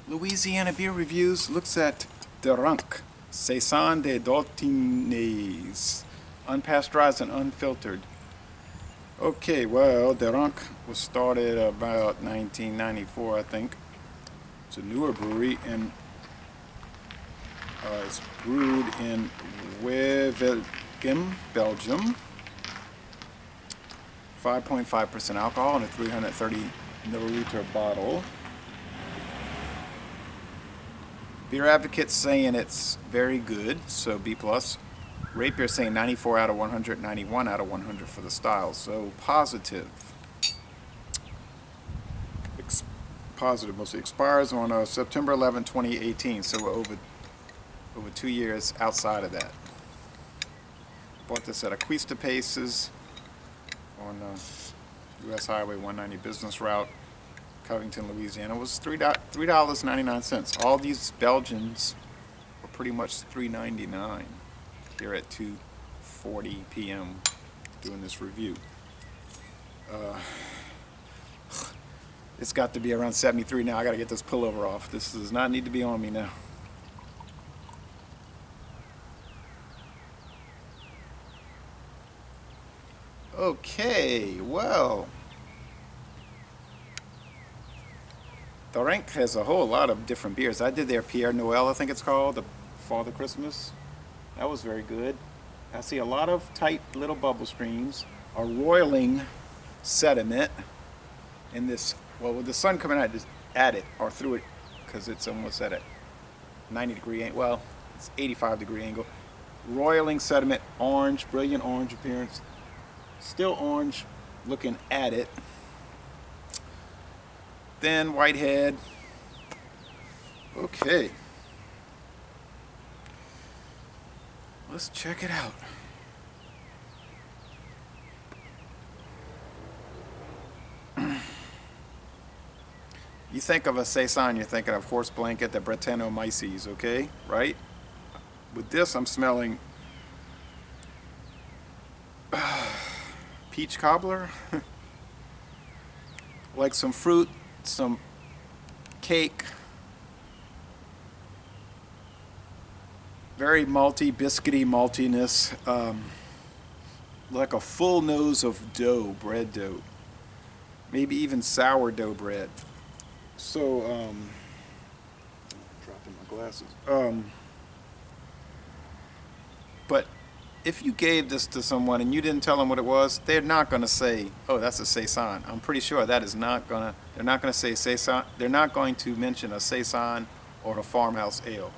Louisiana Beer Reviews looks at the Ranke Saison De Dottignies, Unpasteurized and Unfiltered. Okay, well, the Ranke was started about 1994, I think. It's a newer brewery, and it's brewed in Belgium, Belgium. 5.5% alcohol in a 330 milliliter bottle. Beer Advocate's saying it's very good, so B+. Rapier saying 94 out of 100, 91 out of 100 for the style, so positive. Positive mostly. Expires on September 11, 2018, so we're over 2 years outside of that. Bought this at Acuista Paces on U.S. Highway 190 business route, Covington, Louisiana. It was $3.99. All these Belgians were pretty much $3.99 here at 2:40 p.m. doing this review. It's got to be around 73 now. I got to get this pullover off. This does not need to be on me now. Okay, well, the Ranke has a whole lot of different beers. I did their Pierre Noel, I think it's called, the Father Christmas. That was very good. I see a lot of tight little bubble streams, a roiling sediment in this, well, with the sun coming at it or through it, because it's almost at a 90-degree angle, well, it's 85-degree angle. Roiling sediment, orange, brilliant orange appearance. Still orange looking at it. Then whitehead. Okay. Let's check it out. You think of a Saison, you're thinking of horse blanket, the Brettanomyces, okay? Right? With this, I'm smelling peach cobbler, like some fruit, some cake, very malty, biscuity maltiness, like a full nose of dough, bread dough, maybe even sourdough bread. So, dropping my glasses. But if you gave this to someone and you didn't tell them what it was, they're not going to say, oh, that's a Saison. I'm pretty sure that is not going to, they're not going to say Saison. They're not going to mention a Saison or a farmhouse ale.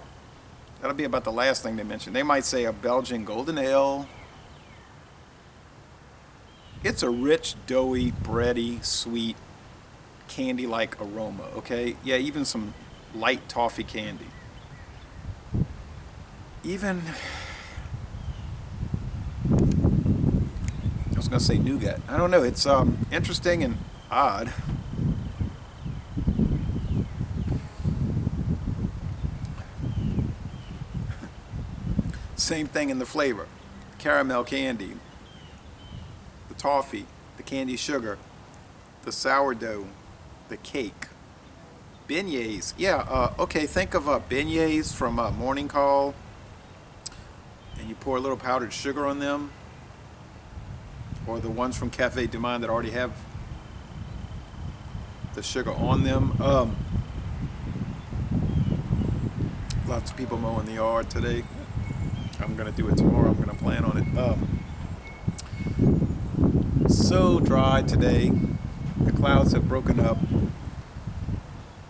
That'll be about the last thing they mention. They might say a Belgian golden ale. It's a rich, doughy, bready, sweet, candy-like aroma, okay? Yeah, even some light toffee candy. Even, I was going to say nougat. I don't know. It's interesting and odd. Same thing in the flavor. Caramel candy, the toffee, the candy sugar, the sourdough, the cake. Beignets. Yeah, okay, think of beignets from Morning Call, and you pour a little powdered sugar on them, or the ones from Cafe Du Monde that already have the sugar on them. Lots of people mowing the yard today. I'm going to do it tomorrow. I'm going to plan on it. So dry today. The clouds have broken up.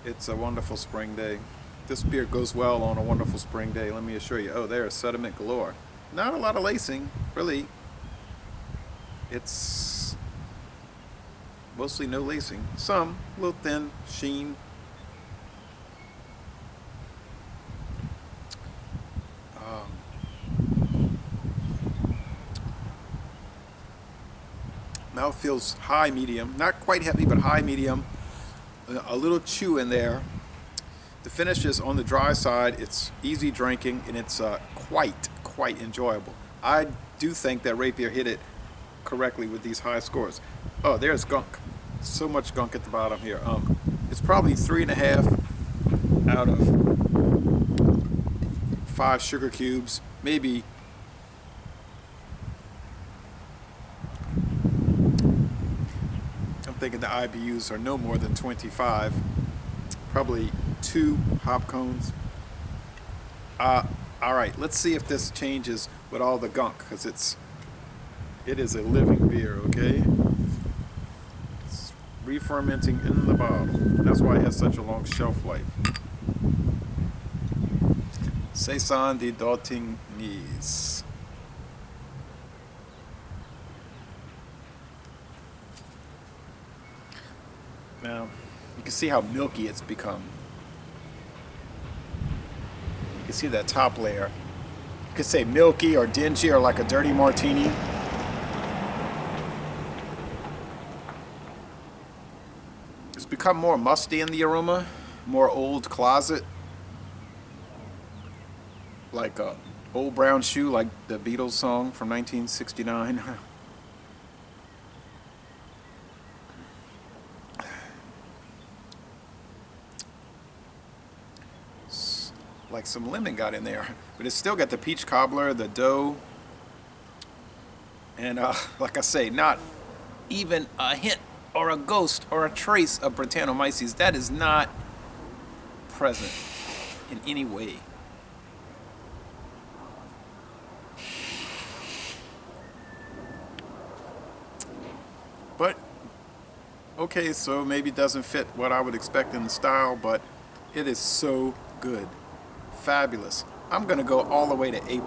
It's a wonderful spring day. This beer goes well on a wonderful spring day, let me assure you. Oh, there's sediment galore. Not a lot of lacing, really. It's mostly no lacing. Some, a little thin, sheen. Mouth feels high medium, not quite heavy, but high medium. A little chew in there. The finish is on the dry side. It's easy drinking, and it's quite enjoyable. I do think that Rapier hit it correctly with these high scores. Oh, there's gunk. So much gunk at the bottom here. It's probably 3.5 out of 5 sugar cubes, maybe. I'm thinking the IBUs are no more than 25. Probably 2 hop cones. All right, let's see if this changes with all the gunk, because it is a living beer, okay? It's re-fermenting in the bottle. That's why it has such a long shelf life. Saison De Dottignies. Now, you can see how milky it's become. You can see that top layer. You could say milky or dingy or like a dirty martini. It's become more musty in the aroma, more old closet. Like a old brown shoe, like the Beatles song from 1969. Like some lemon got in there, but it's still got the peach cobbler, the dough, and like I say, not even a hint or a ghost or a trace of Brettanomyces. That is not present in any way. But okay, so maybe it doesn't fit what I would expect in the style, but it is so good. Fabulous. I'm going to go all the way to A+.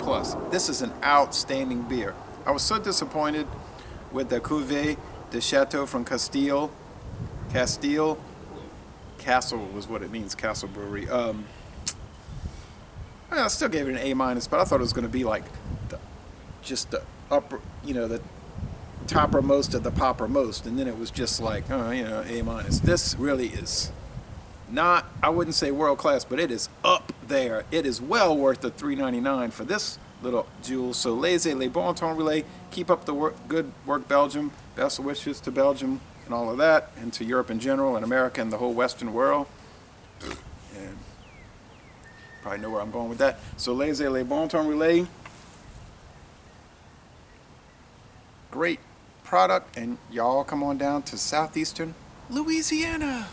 This is an outstanding beer. I was so disappointed with the Cuvée de Chateau from Castile. Castle was what it means, Castle Brewery. I still gave it an A-, but I thought it was going to be like just the upper, the toppermost of the poppermost, and then it was just like, A-. This really is not, I wouldn't say world class, but it is up there. It is well worth the $3.99 for this little jewel. So laissez les bon temps relais. Keep up the good work, Belgium. Best wishes to Belgium and all of that, and to Europe in general, and America and the whole Western world. And probably know where I'm going with that. So laissez les bon temps relais. Great product, and y'all come on down to southeastern Louisiana.